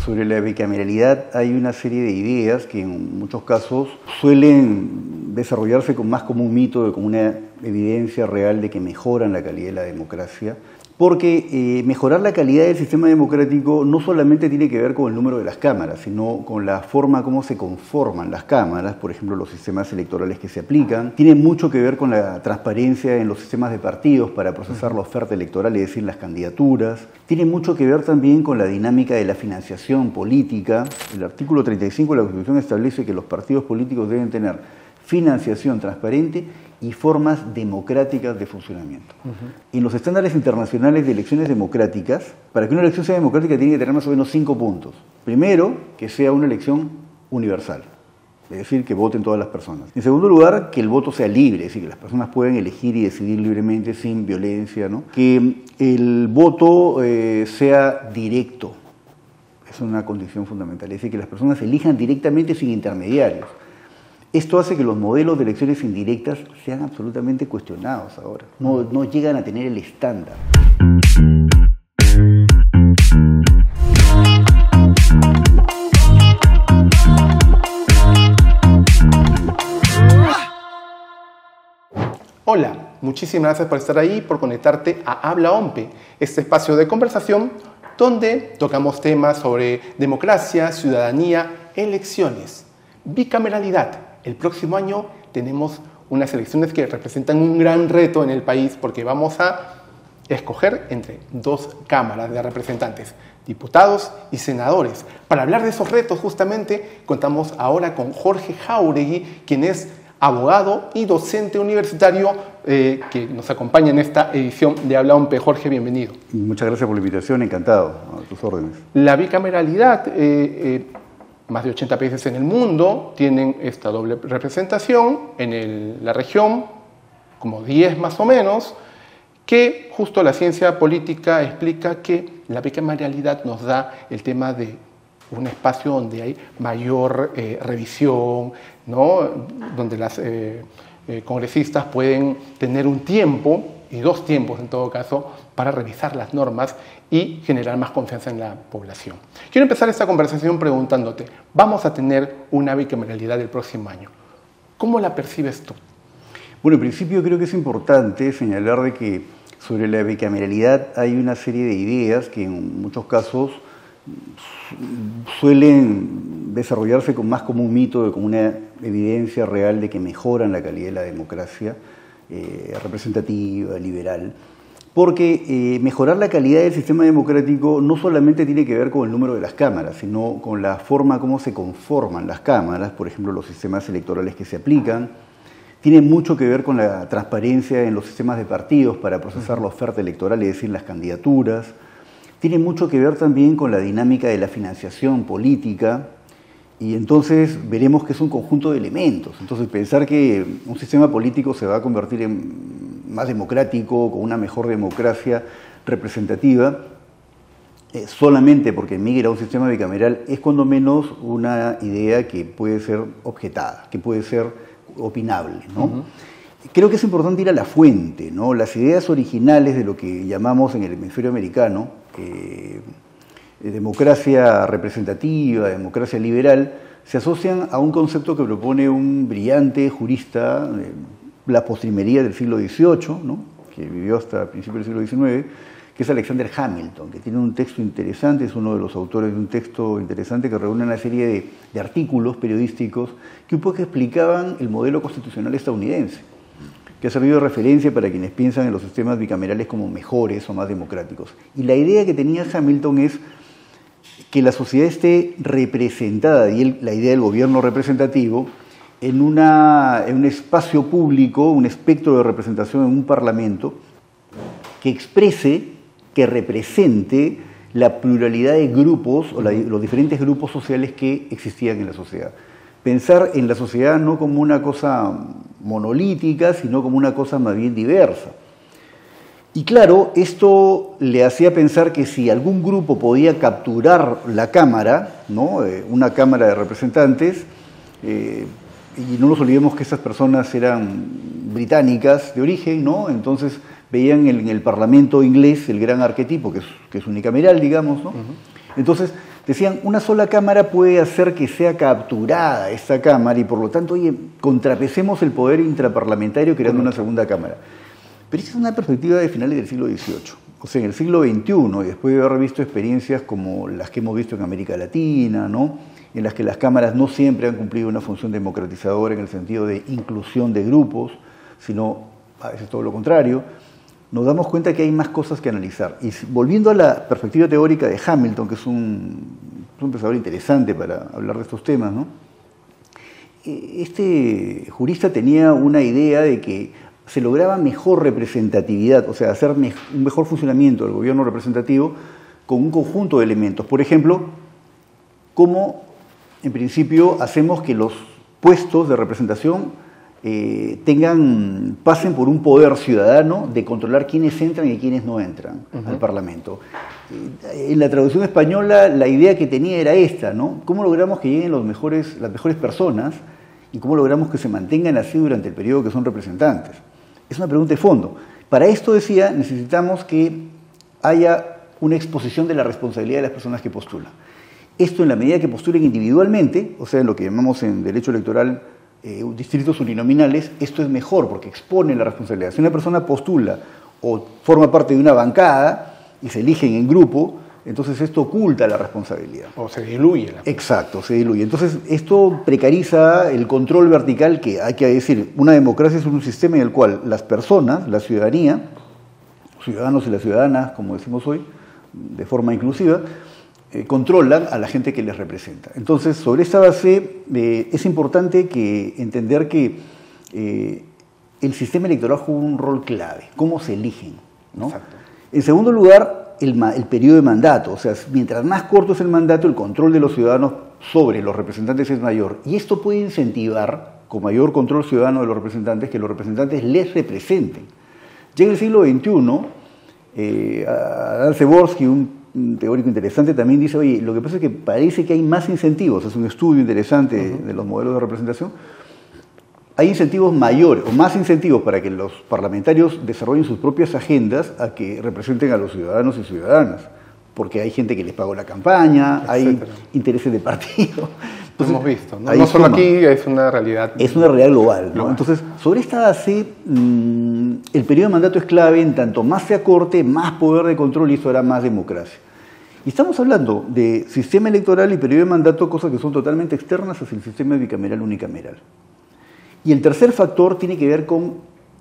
Sobre la bicameralidad hay una serie de ideas que en muchos casos suelen desarrollarse más como un mito que como una evidencia real de que mejoran la calidad de la democracia. Porque mejorar la calidad del sistema democrático no solamente tiene que ver con el número de las cámaras, sino con la forma como se conforman las cámaras, por ejemplo, los sistemas electorales que se aplican. Tiene mucho que ver con la transparencia en los sistemas de partidos para procesar la oferta electoral, es decir, las candidaturas. Tiene mucho que ver también con la dinámica de la financiación política. El artículo 35 de la Constitución establece que los partidos políticos deben tener financiación transparente y formas democráticas de funcionamiento. En los estándares internacionales de elecciones democráticas, para que una elección sea democrática tiene que tener más o menos 5 puntos. Primero, que sea una elección universal, es decir, que voten todas las personas. En segundo lugar, que el voto sea libre, es decir, que las personas puedan elegir y decidir libremente sin violencia, ¿no? Que el voto sea directo, es una condición fundamental, es decir, que las personas elijan directamente sin intermediarios. Esto hace que los modelos de elecciones indirectas sean absolutamente cuestionados ahora. No llegan a tener el estándar. Hola, muchísimas gracias por estar ahí, por conectarte a Habla OMPE, este espacio de conversación donde tocamos temas sobre democracia, ciudadanía, elecciones, bicameralidad. El próximo año tenemos unas elecciones que representan un gran reto en el país porque vamos a escoger entre 2 cámaras de representantes, diputados y senadores. Para hablar de esos retos justamente contamos ahora con Jorge Jáuregui, quien es abogado y docente universitario que nos acompaña en esta edición de Habla OMPE. Jorge, bienvenido. Muchas gracias por la invitación, encantado, a tus órdenes. La bicameralidad, más de 80 países en el mundo tienen esta doble representación, en la región, como 10 más o menos, que justo la ciencia política explica que la bicameralidad nos da el tema de un espacio donde hay mayor revisión, ¿no? Donde las congresistas pueden tener un tiempo, y 2 tiempos en todo caso, para revisar las normas y generar más confianza en la población. Quiero empezar esta conversación preguntándote, ¿vamos a tener una bicameralidad el próximo año? ¿Cómo la percibes tú? Bueno, en principio creo que es importante señalar de que sobre la bicameralidad hay una serie de ideas que en muchos casos suelen desarrollarse más como un mito que como una evidencia real de que mejoran la calidad de la democracia representativa, liberal. Porque mejorar la calidad del sistema democrático no solamente tiene que ver con el número de las cámaras, sino con la forma como se conforman las cámaras, por ejemplo, los sistemas electorales que se aplican. Tiene mucho que ver con la transparencia en los sistemas de partidos para procesar la oferta electoral, es decir, las candidaturas. Tiene mucho que ver también con la dinámica de la financiación política. Y entonces veremos que es un conjunto de elementos. Entonces pensar que un sistema político se va a convertir en más democrático, con una mejor democracia representativa, solamente porque migra a un sistema bicameral, es cuando menos una idea que puede ser objetada, que puede ser opinable, ¿no? Creo que es importante ir a la fuente, ¿no? Las ideas originales de lo que llamamos en el hemisferio americano democracia representativa, democracia liberal, se asocian a un concepto que propone un brillante jurista, la postrimería del siglo XVIII, ¿no? Que vivió hasta principios del siglo XIX, que es Alexander Hamilton, que tiene un texto interesante, es uno de los autores de un texto interesante que reúne una serie de artículos periodísticos que un poco explicaban el modelo constitucional estadounidense, que ha servido de referencia para quienes piensan en los sistemas bicamerales como mejores o más democráticos. Y la idea que tenía Hamilton es que la sociedad esté representada, y la idea del gobierno representativo, en un espacio público, un espectro de representación en un parlamento, que exprese, que represente la pluralidad de grupos o los diferentes grupos sociales que existían en la sociedad. Pensar en la sociedad no como una cosa monolítica, sino como una cosa más bien diversa. Y claro, esto le hacía pensar que si algún grupo podía capturar la Cámara, ¿no? Una Cámara de Representantes, y no nos olvidemos que estas personas eran británicas de origen, ¿no? Entonces veían en el Parlamento inglés el gran arquetipo, que es unicameral, digamos, ¿no? Entonces decían, una sola cámara puede hacer que sea capturada esta cámara y por lo tanto, oye, contrapesemos el poder intraparlamentario creando una segunda cámara. Pero esa es una perspectiva de finales del siglo XVIII. O sea, en el siglo XXI, y después de haber visto experiencias como las que hemos visto en América Latina, ¿no?, en las que las cámaras no siempre han cumplido una función democratizadora en el sentido de inclusión de grupos, sino a veces todo lo contrario, nos damos cuenta que hay más cosas que analizar. Y volviendo a la perspectiva teórica de Hamilton, que es un pensador interesante para hablar de estos temas, ¿no?, este jurista tenía una idea de que se lograba mejor representatividad, o sea, hacer un mejor funcionamiento del gobierno representativo con un conjunto de elementos. Por ejemplo, cómo en principio hacemos que los puestos de representación pasen por un poder ciudadano de controlar quiénes entran y quiénes no entran al Parlamento. En la traducción española la idea que tenía era esta, ¿no? ¿Cómo logramos que lleguen las mejores personas y cómo logramos que se mantengan así durante el periodo que son representantes? Es una pregunta de fondo. Para esto, decía, necesitamos que haya una exposición de la responsabilidad de las personas que postulan. Esto en la medida que postulen individualmente, o sea, en lo que llamamos en derecho electoral distritos uninominales, esto es mejor porque expone la responsabilidad. Si una persona postula o forma parte de una bancada y se eligen en grupo, entonces esto oculta la responsabilidad. O se diluye. Exacto, se diluye. Entonces esto precariza el control vertical que hay que decir. Una democracia es un sistema en el cual las personas, la ciudadanía, ciudadanos y las ciudadanas, como decimos hoy, de forma inclusiva, controlan a la gente que les representa. Entonces, sobre esta base, es importante entender que el sistema electoral juega un rol clave, cómo se eligen, ¿no? Exacto. En segundo lugar, el periodo de mandato, o sea, mientras más corto es el mandato, el control de los ciudadanos sobre los representantes es mayor, y esto puede incentivar, con mayor control ciudadano de los representantes, que los representantes les representen. Ya en el siglo XXI, Adán Przeworski, un teórico interesante, también dice, oye, lo que pasa es que parece que hay más incentivos, es un estudio interesante de los modelos de representación, hay incentivos mayores o más incentivos para que los parlamentarios desarrollen sus propias agendas a que representen a los ciudadanos y ciudadanas, porque hay gente que les pagó la campaña, hay intereses de partido. Entonces, hemos visto, ¿no? No solo aquí, es una realidad. Es una realidad global, ¿no? Entonces, sobre esta base, el periodo de mandato es clave, en tanto más se acorte, más poder de control y eso hará más democracia. Y estamos hablando de sistema electoral y periodo de mandato, cosas que son totalmente externas hacia el sistema bicameral unicameral. Y el tercer factor tiene que ver con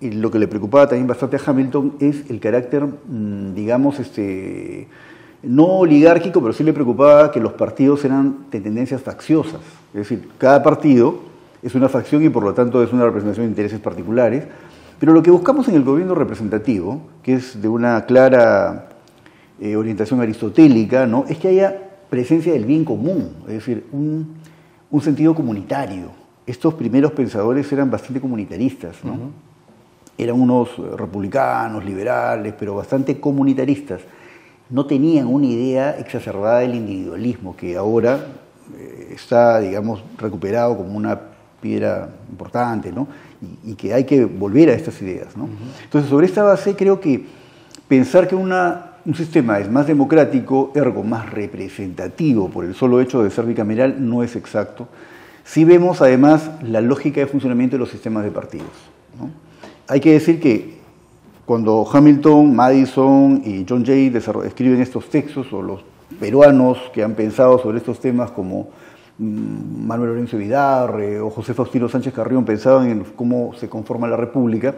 lo que le preocupaba también bastante a Hamilton, es el carácter, digamos, no oligárquico, pero sí le preocupaba que los partidos eran de tendencias facciosas. Es decir, cada partido es una facción y por lo tanto es una representación de intereses particulares. Pero lo que buscamos en el gobierno representativo, que es de una clara orientación aristotélica, ¿no?, es que haya presencia del bien común, es decir, un sentido comunitario. Estos primeros pensadores eran bastante comunitaristas, ¿no? Eran unos republicanos, liberales, pero bastante comunitaristas. No tenían una idea exacerbada del individualismo, que ahora está, digamos, recuperado como una piedra importante, ¿no? Y que hay que volver a estas ideas, ¿no? Entonces, sobre esta base, creo que pensar que un sistema es más democrático, ergo más representativo por el solo hecho de ser bicameral, no es exacto. Sí vemos, además, la lógica de funcionamiento de los sistemas de partidos, ¿no? Hay que decir que cuando Hamilton, Madison y John Jay escriben estos textos, o los peruanos que han pensado sobre estos temas como Manuel Lorenzo Vidarre o José Faustino Sánchez Carrión pensaban en cómo se conforma la República,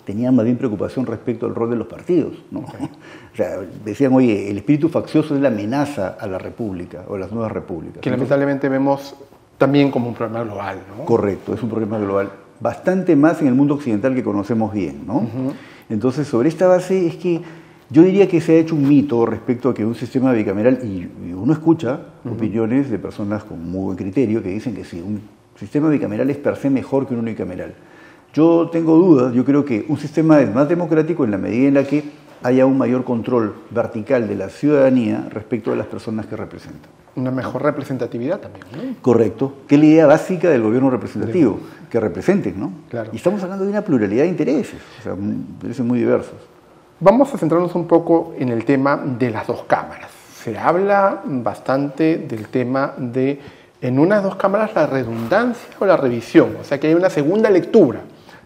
tenían más bien preocupación respecto al rol de los partidos, ¿no? Okay. O sea, decían, oye, el espíritu faccioso es la amenaza a la República o a las nuevas repúblicas. Que lamentablemente vemos también como un problema global, ¿no? Correcto, es un problema global. Bastante más en el mundo occidental que conocemos bien, ¿no? Entonces, sobre esta base es que yo diría que se ha hecho un mito respecto a que un sistema bicameral, y uno escucha opiniones de personas con muy buen criterio que dicen que sí, un sistema bicameral es per se mejor que un unicameral. Yo tengo dudas, yo creo que un sistema es más democrático en la medida en la que haya un mayor control vertical de la ciudadanía respecto a las personas que representan. Una mejor representatividad también, ¿no? Correcto, que es la idea básica del gobierno representativo, que representen, ¿no? Claro. Y estamos hablando de una pluralidad de intereses, o sea, intereses muy diversos. Vamos a centrarnos un poco en el tema de las dos cámaras. se habla bastante del tema de, en una de dos cámaras, la redundancia o la revisión, o sea que hay una segunda lectura,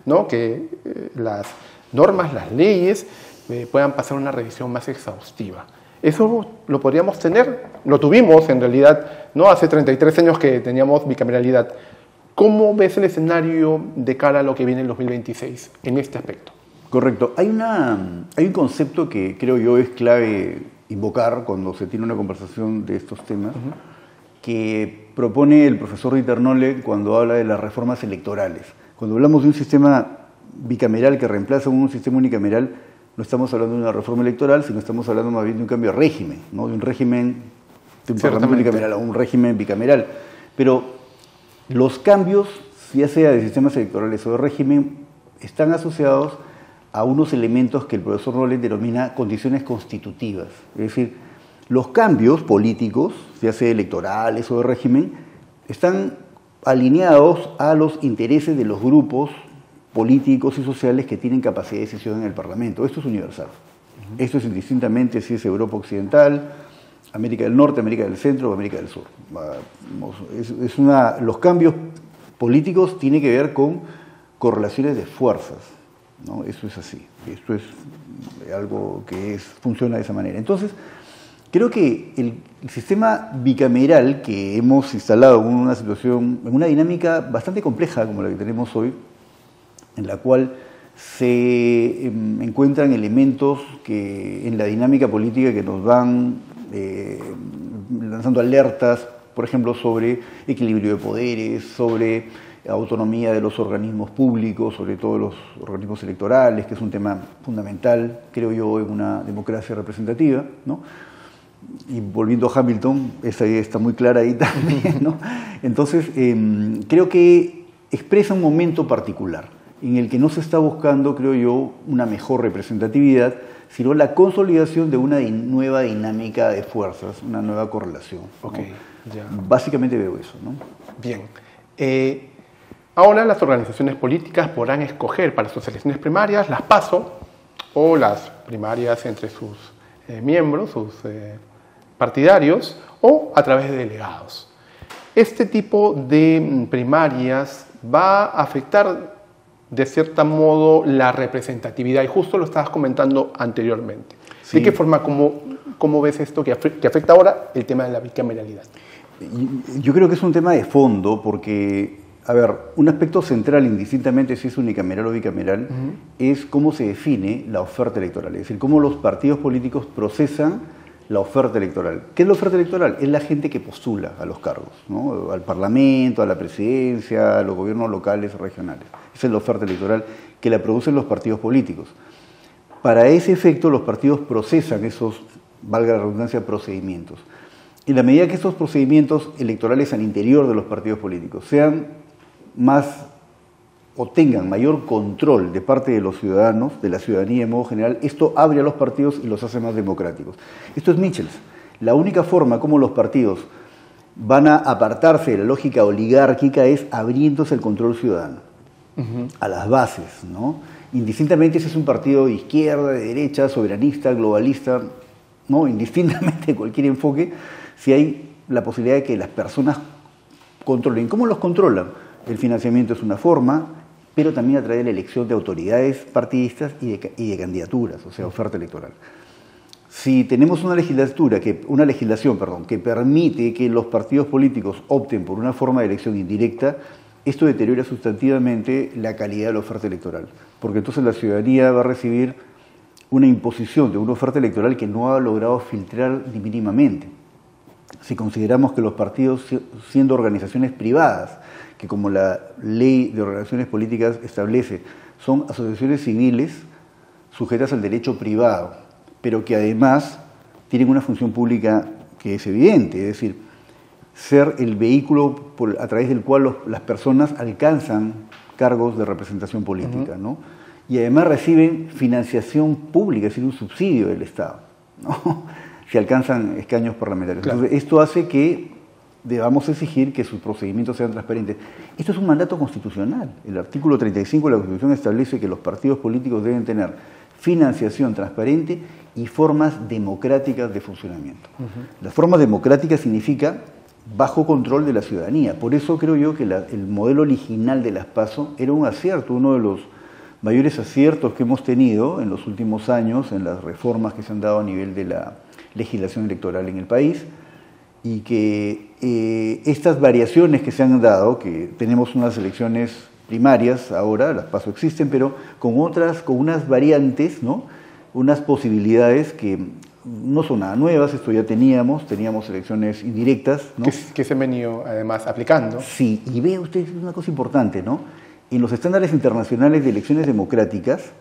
¿no? Que las normas, las leyes puedan pasar una revisión más exhaustiva. Eso lo podríamos tener, lo tuvimos en realidad, ¿no? Hace 33 años que teníamos bicameralidad. ¿Cómo ves el escenario de cara a lo que viene en 2026 en este aspecto? Correcto. Hay un concepto que creo yo es clave invocar cuando se tiene una conversación de estos temas, que propone el profesor Dieter Nolle cuando habla de las reformas electorales. Cuando hablamos de un sistema bicameral que reemplaza un sistema unicameral, no estamos hablando de una reforma electoral, sino estamos hablando más bien de un cambio de régimen, ¿no? De un régimen de un parlamento unicameral a un régimen bicameral. Pero los cambios, ya sea de sistemas electorales o de régimen, están asociados a unos elementos que el profesor Nolle denomina condiciones constitutivas. Es decir, los cambios políticos, ya sea electorales o de régimen, están alineados a los intereses de los grupos políticos y sociales que tienen capacidad de decisión en el Parlamento. Esto es universal. Esto es indistintamente si es Europa Occidental, América del Norte, América del Centro o América del Sur. Los cambios políticos tienen que ver con correlaciones de fuerzas, ¿no? Eso es así. Esto es algo que funciona de esa manera. Entonces, creo que el sistema bicameral que hemos instalado en una situación, en una dinámica bastante compleja como la que tenemos hoy, en la cual se encuentran elementos que en la dinámica política que nos van lanzando alertas, por ejemplo, sobre equilibrio de poderes, sobre autonomía de los organismos públicos, sobre todo los organismos electorales, que es un tema fundamental, creo yo, en una democracia representativa, ¿no? Y volviendo a Hamilton, esa idea está muy clara ahí también, ¿no? Entonces, creo que expresa un momento particular en el que no se está buscando, creo yo, una mejor representatividad, sino la consolidación de una nueva dinámica de fuerzas, una nueva correlación, ¿no? Okay, ya. Básicamente veo eso, ¿no? Bien. Ahora las organizaciones políticas podrán escoger para sus elecciones primarias las PASO o las primarias entre sus miembros, sus partidarios, o a través de delegados. Este tipo de primarias va a afectar de cierto modo la representatividad, y justo lo estabas comentando anteriormente. Sí. ¿De qué forma, cómo ves esto que afecta ahora el tema de la bicameralidad? Yo creo que es un tema de fondo porque, a ver, un aspecto central, indistintamente si es unicameral o bicameral, es cómo se define la oferta electoral, es decir, cómo los partidos políticos procesan la oferta electoral. ¿Qué es la oferta electoral? Es la gente que postula a los cargos, ¿no? Al Parlamento, a la presidencia, a los gobiernos locales, regionales. Esa es la oferta electoral que la producen los partidos políticos. Para ese efecto, los partidos procesan esos, valga la redundancia, procedimientos. En la medida que estos procedimientos electorales al interior de los partidos políticos sean más o tengan mayor control de parte de los ciudadanos, de la ciudadanía de modo general, esto abre a los partidos y los hace más democráticos. Esto es Michels. La única forma como los partidos van a apartarse de la lógica oligárquica es abriéndose el control ciudadano, a las bases, ¿no? Indistintamente si es un partido de izquierda, de derecha, soberanista, globalista, ¿no? Indistintamente de cualquier enfoque, si hay la posibilidad de que las personas controlen. ¿Cómo los controlan? El financiamiento es una forma, pero también a través de la elección de autoridades partidistas y de candidaturas, o sea, oferta electoral. Si tenemos una legislación que permite que los partidos políticos opten por una forma de elección indirecta, esto deteriora sustantivamente la calidad de la oferta electoral, porque entonces la ciudadanía va a recibir una imposición de una oferta electoral que no ha logrado filtrar ni mínimamente. Si consideramos que los partidos, siendo organizaciones privadas, que como la ley de organizaciones políticas establece, son asociaciones civiles sujetas al derecho privado, pero que además tienen una función pública que es evidente, es decir, ser el vehículo a través del cual las personas alcanzan cargos de representación política, ¿no? Y además reciben financiación pública, es decir, un subsidio del Estado, ¿no? Si alcanzan escaños parlamentarios. Claro. Entonces, esto hace que debamos exigir que sus procedimientos sean transparentes. Esto es un mandato constitucional. El artículo 35 de la Constitución establece que los partidos políticos deben tener financiación transparente y formas democráticas de funcionamiento. Las formas democráticas significa bajo control de la ciudadanía. Por eso creo yo que el modelo original de las PASO era un acierto, uno de los mayores aciertos que hemos tenido en los últimos años en las reformas que se han dado a nivel de la legislación electoral en el país, y que estas variaciones que se han dado, que tenemos unas elecciones primarias ahora, las PASO existen, pero con unas variantes, ¿no? Unas posibilidades que no son nada nuevas, esto ya teníamos elecciones indirectas, ¿no? Que se han venido además aplicando. Sí, y vea usted una cosa importante, ¿no? En los estándares internacionales de elecciones democráticas,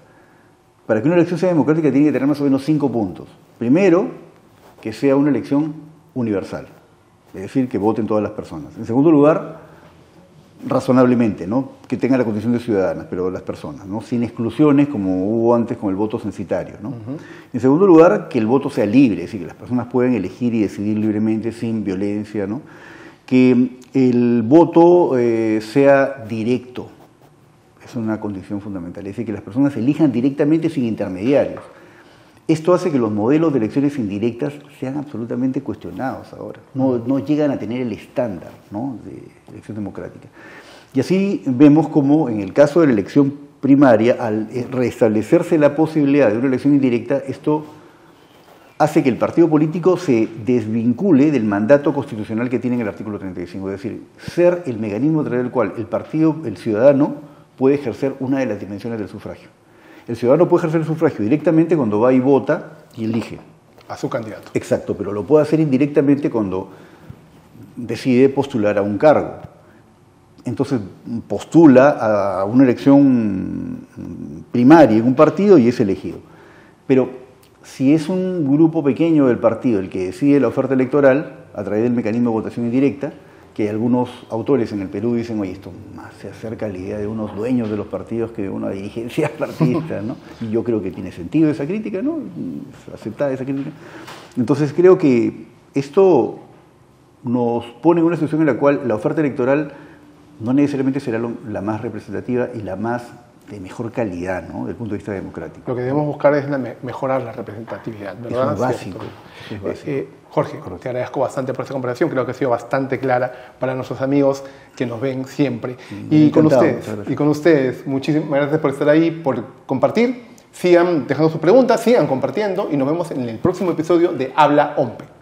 para que una elección sea democrática tiene que tener más o menos 5 puntos. Primero, que sea una elección universal, es decir, que voten todas las personas. En segundo lugar, razonablemente, ¿no? Que tenga la condición de ciudadanas, pero las personas, ¿no? Sin exclusiones como hubo antes con el voto censitario, ¿no? En segundo lugar, que el voto sea libre, es decir, que las personas puedan elegir y decidir libremente sin violencia, ¿no? Que el voto sea directo, es una condición fundamental, es decir, que las personas elijan directamente sin intermediarios. Esto hace que los modelos de elecciones indirectas sean absolutamente cuestionados ahora. No llegan a tener el estándar, ¿no? De elección democrática. Y así vemos como en el caso de la elección primaria, al restablecerse la posibilidad de una elección indirecta, esto hace que el partido político se desvincule del mandato constitucional que tiene en el artículo 35, es decir, ser el mecanismo a través del cual el ciudadano puede ejercer una de las dimensiones del sufragio. El ciudadano puede ejercer el sufragio directamente cuando va y vota y elige a su candidato. Exacto, pero lo puede hacer indirectamente cuando decide postular a un cargo. Entonces postula a una elección primaria en un partido y es elegido. Pero si es un grupo pequeño del partido el que decide la oferta electoral a través del mecanismo de votación indirecta, que algunos autores en el Perú dicen, oye, esto más se acerca a la idea de unos dueños de los partidos que de una dirigencia partidista, ¿no? Y yo creo que tiene sentido esa crítica, ¿no? Aceptada esa crítica. Entonces creo que esto nos pone en una situación en la cual la oferta electoral no necesariamente será la más representativa y la más de mejor calidad, ¿no? Desde el punto de vista democrático. Lo que debemos buscar es mejorar la representatividad, ¿verdad? Eso es básico. Es básico. Jorge, correcto. Te agradezco bastante por esta conversación, creo que ha sido bastante clara para nuestros amigos que nos ven siempre. Y con ustedes, muchísimas gracias por estar ahí, por compartir. Sigan dejando sus preguntas, sigan compartiendo y nos vemos en el próximo episodio de Habla OMPE.